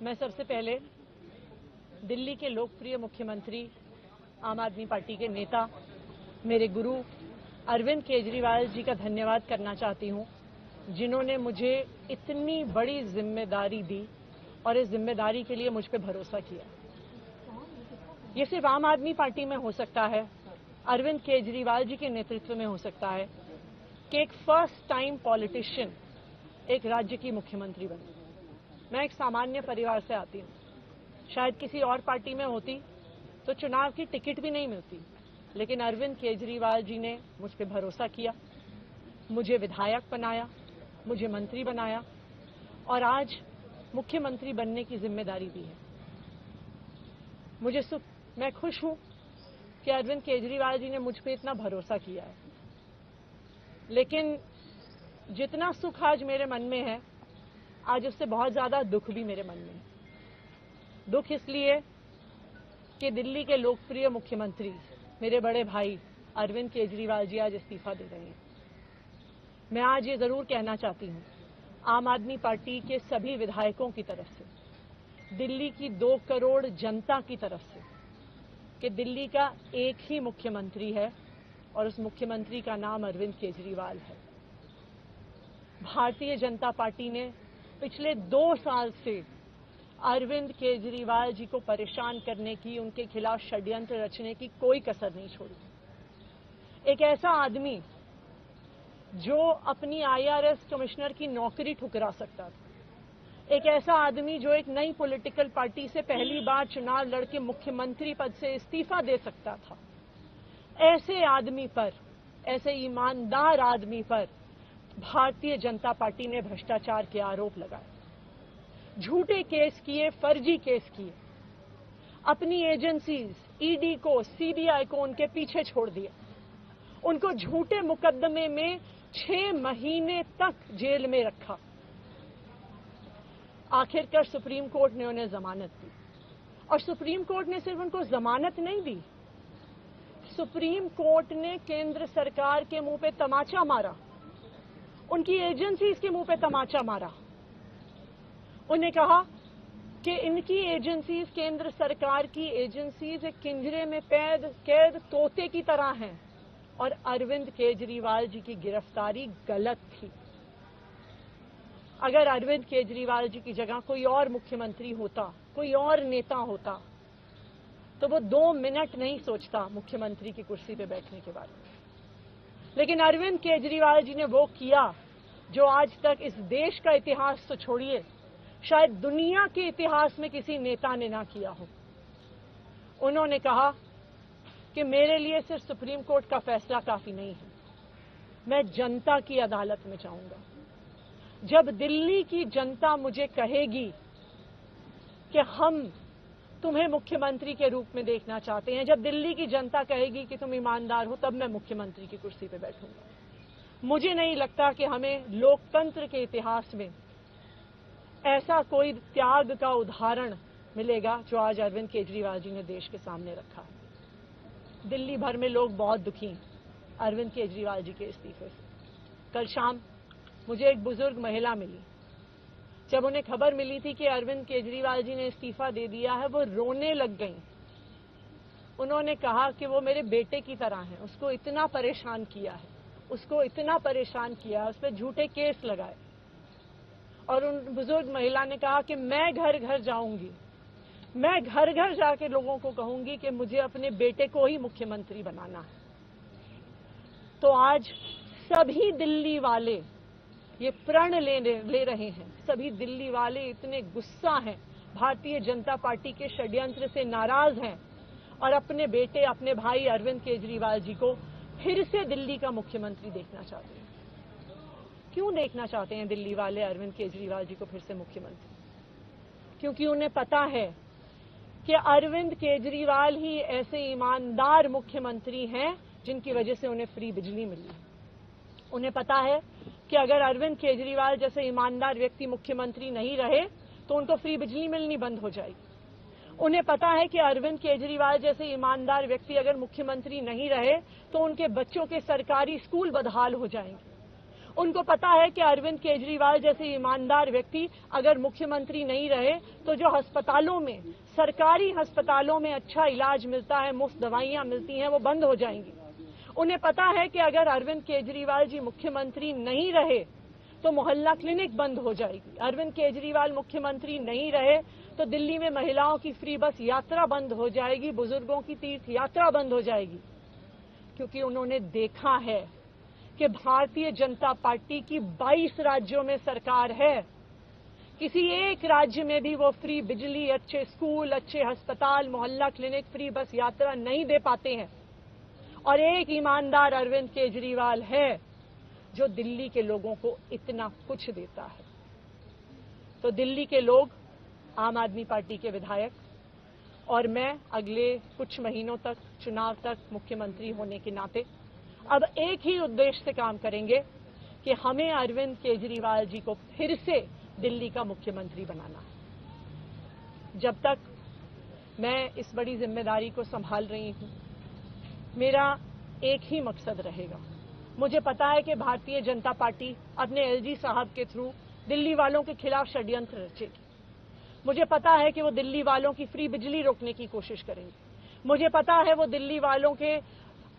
मैं सबसे पहले दिल्ली के लोकप्रिय मुख्यमंत्री, आम आदमी पार्टी के नेता, मेरे गुरु अरविंद केजरीवाल जी का धन्यवाद करना चाहती हूं, जिन्होंने मुझे इतनी बड़ी जिम्मेदारी दी और इस जिम्मेदारी के लिए मुझ पर भरोसा किया। ये सिर्फ आम आदमी पार्टी में हो सकता है, अरविंद केजरीवाल जी के नेतृत्व में हो सकता है कि एक फर्स्ट टाइम पॉलिटिशियन एक राज्य की मुख्यमंत्री बने। मैं एक सामान्य परिवार से आती हूँ। शायद किसी और पार्टी में होती तो चुनाव की टिकट भी नहीं मिलती, लेकिन अरविंद केजरीवाल जी ने मुझ पर भरोसा किया, मुझे विधायक बनाया, मुझे मंत्री बनाया और आज मुख्यमंत्री बनने की जिम्मेदारी दी है। मैं खुश हूं कि अरविंद केजरीवाल जी ने मुझ पर इतना भरोसा किया है, लेकिन जितना सुख आज मेरे मन में है, आज उससे बहुत ज्यादा दुख भी मेरे मन में है। दुख इसलिए कि दिल्ली के लोकप्रिय मुख्यमंत्री, मेरे बड़े भाई अरविंद केजरीवाल जी आज इस्तीफा दे रहे हैं। मैं आज ये जरूर कहना चाहती हूं, आम आदमी पार्टी के सभी विधायकों की तरफ से, दिल्ली की 2 करोड़ जनता की तरफ से, कि दिल्ली का एक ही मुख्यमंत्री है और उस मुख्यमंत्री का नाम अरविंद केजरीवाल है। भारतीय जनता पार्टी ने पिछले 2 साल से अरविंद केजरीवाल जी को परेशान करने की, उनके खिलाफ षड्यंत्र रचने की कोई कसर नहीं छोड़ी। एक ऐसा आदमी जो अपनी IRS कमिश्नर की नौकरी ठुकरा सकता था, एक ऐसा आदमी जो एक नई पॉलिटिकल पार्टी से पहली बार चुनाव लड़के मुख्यमंत्री पद से इस्तीफा दे सकता था, ऐसे आदमी पर, ऐसे ईमानदार आदमी पर भारतीय जनता पार्टी ने भ्रष्टाचार के आरोप लगाए, झूठे केस किए, फर्जी केस किए, अपनी एजेंसीज ED को, CBI को उनके पीछे छोड़ दिया, उनको झूठे मुकदमे में 6 महीने तक जेल में रखा। आखिरकार सुप्रीम कोर्ट ने उन्हें जमानत दी और सुप्रीम कोर्ट ने सिर्फ उनको जमानत नहीं दी, सुप्रीम कोर्ट ने केंद्र सरकार के मुंह पे तमाचा मारा, उनकी एजेंसीज के मुंह पे तमाचा मारा। उन्हें कहा कि इनकी एजेंसीज, केंद्र सरकार की एजेंसीज एक पिंजरे में कैद तोते की तरह हैं और अरविंद केजरीवाल जी की गिरफ्तारी गलत थी। अगर अरविंद केजरीवाल जी की जगह कोई और मुख्यमंत्री होता, कोई और नेता होता, तो वो 2 मिनट नहीं सोचता मुख्यमंत्री की कुर्सी पे बैठने के बारे में। लेकिन अरविंद केजरीवाल जी ने वो किया जो आज तक इस देश का इतिहास तो छोड़िए, शायद दुनिया के इतिहास में किसी नेता ने ना किया हो। उन्होंने कहा कि मेरे लिए सिर्फ सुप्रीम कोर्ट का फैसला काफी नहीं है, मैं जनता की अदालत में जाऊंगा। जब दिल्ली की जनता मुझे कहेगी कि हम तुम्हें मुख्यमंत्री के रूप में देखना चाहते हैं, जब दिल्ली की जनता कहेगी कि तुम ईमानदार हो, तब मैं मुख्यमंत्री की कुर्सी पर बैठूंगा। मुझे नहीं लगता कि हमें लोकतंत्र के इतिहास में ऐसा कोई त्याग का उदाहरण मिलेगा जो आज अरविंद केजरीवाल जी ने देश के सामने रखा है। दिल्ली भर में लोग बहुत दुखी हैं अरविंद केजरीवाल जी के इस्तीफे से। कल शाम मुझे एक बुजुर्ग महिला मिली। जब उन्हें खबर मिली थी कि अरविंद केजरीवाल जी ने इस्तीफा दे दिया है, वो रोने लग गई। उन्होंने कहा कि वो मेरे बेटे की तरह है, उसको इतना परेशान किया है, उसको इतना परेशान किया, उस पर झूठे केस लगाए। और उन बुजुर्ग महिला ने कहा कि मैं घर घर जाऊंगी, मैं घर घर जाके लोगों को कहूंगी कि मुझे अपने बेटे को ही मुख्यमंत्री बनाना है। तो आज सभी दिल्ली वाले ये प्रण ले रहे हैं, सभी दिल्ली वाले इतने गुस्सा हैं, भारतीय जनता पार्टी के षड्यंत्र से नाराज हैं और अपने बेटे, अपने भाई अरविंद केजरीवाल जी को फिर से दिल्ली का मुख्यमंत्री देखना चाहते हैं। क्यों देखना चाहते हैं दिल्ली वाले अरविंद केजरीवाल जी को फिर से मुख्यमंत्री? क्योंकि उन्हें पता है कि अरविंद केजरीवाल ही ऐसे ईमानदार मुख्यमंत्री हैं जिनकी वजह से उन्हें फ्री बिजली मिली है। उन्हें पता है कि अगर अरविंद केजरीवाल जैसे ईमानदार व्यक्ति मुख्यमंत्री नहीं रहे तो उनको फ्री बिजली मिलनी बंद हो जाएगी। उन्हें पता है कि अरविंद केजरीवाल जैसे ईमानदार व्यक्ति अगर मुख्यमंत्री नहीं रहे तो उनके बच्चों के सरकारी स्कूल बदहाल हो जाएंगे। उनको पता है कि अरविंद केजरीवाल जैसे ईमानदार व्यक्ति अगर मुख्यमंत्री नहीं रहे तो जो अस्पतालों में, सरकारी अस्पतालों में अच्छा इलाज मिलता है, मुफ्त दवाइयां मिलती हैं, वो बंद हो जाएंगी। उन्हें पता है कि अगर अरविंद केजरीवाल जी मुख्यमंत्री नहीं रहे तो मोहल्ला क्लिनिक बंद हो जाएगी। अरविंद केजरीवाल मुख्यमंत्री नहीं रहे तो दिल्ली में महिलाओं की फ्री बस यात्रा बंद हो जाएगी, बुजुर्गों की तीर्थ यात्रा बंद हो जाएगी। क्योंकि उन्होंने देखा है कि भारतीय जनता पार्टी की 22 राज्यों में सरकार है, किसी एक राज्य में भी वो फ्री बिजली, अच्छे स्कूल, अच्छे अस्पताल, मोहल्ला क्लिनिक, फ्री बस यात्रा नहीं दे पाते हैं। और एक ईमानदार अरविंद केजरीवाल है जो दिल्ली के लोगों को इतना कुछ देता है। तो दिल्ली के लोग, आम आदमी पार्टी के विधायक और मैं अगले कुछ महीनों तक, चुनाव तक मुख्यमंत्री होने के नाते अब एक ही उद्देश्य से काम करेंगे कि हमें अरविंद केजरीवाल जी को फिर से दिल्ली का मुख्यमंत्री बनाना है। जब तक मैं इस बड़ी जिम्मेदारी को संभाल रही हूं, मेरा एक ही मकसद रहेगा। मुझे पता है कि भारतीय जनता पार्टी अपने एलजी साहब के थ्रू दिल्ली वालों के खिलाफ षड्यंत्र रचेगी। मुझे पता है कि वो दिल्ली वालों की फ्री बिजली रोकने की कोशिश करेंगे। मुझे पता है वो दिल्ली वालों के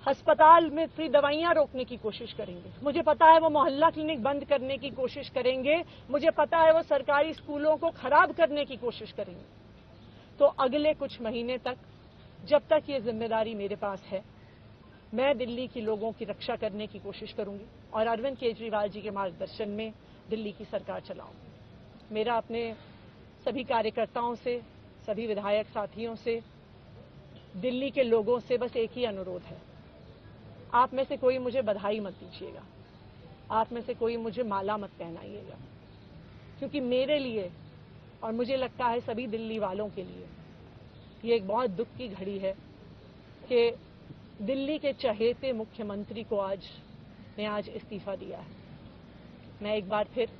अस्पताल में फ्री दवाइयां रोकने की कोशिश करेंगे। मुझे पता है वो मोहल्ला क्लिनिक बंद करने की कोशिश करेंगे। मुझे पता है वो सरकारी स्कूलों को खराब करने की कोशिश करेंगे। तो अगले कुछ महीने तक, जब तक ये जिम्मेदारी मेरे पास है, मैं दिल्ली के लोगों की रक्षा करने की कोशिश करूंगी और अरविंद केजरीवाल जी के मार्गदर्शन में दिल्ली की सरकार चलाऊंगी। मेरा अपने सभी कार्यकर्ताओं से, सभी विधायक साथियों से, दिल्ली के लोगों से बस एक ही अनुरोध है, आप में से कोई मुझे बधाई मत दीजिएगा, आप में से कोई मुझे माला मत पहनाइएगा, क्योंकि मेरे लिए और मुझे लगता है सभी दिल्ली वालों के लिए ये एक बहुत दुख की घड़ी है कि दिल्ली के चहेते मुख्यमंत्री को आज इस्तीफा दिया है। मैं एक बार फिर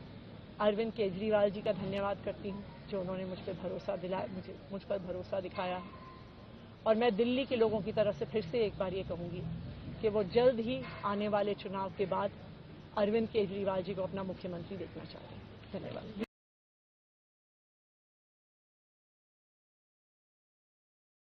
अरविंद केजरीवाल जी का धन्यवाद करती हूं जो उन्होंने मुझ पर भरोसा दिखाया है। और मैं दिल्ली के लोगों की तरफ से फिर से एक बार ये कहूंगी कि वो जल्द ही आने वाले चुनाव के बाद अरविंद केजरीवाल जी को अपना मुख्यमंत्री देखना चाहते हैं। धन्यवाद।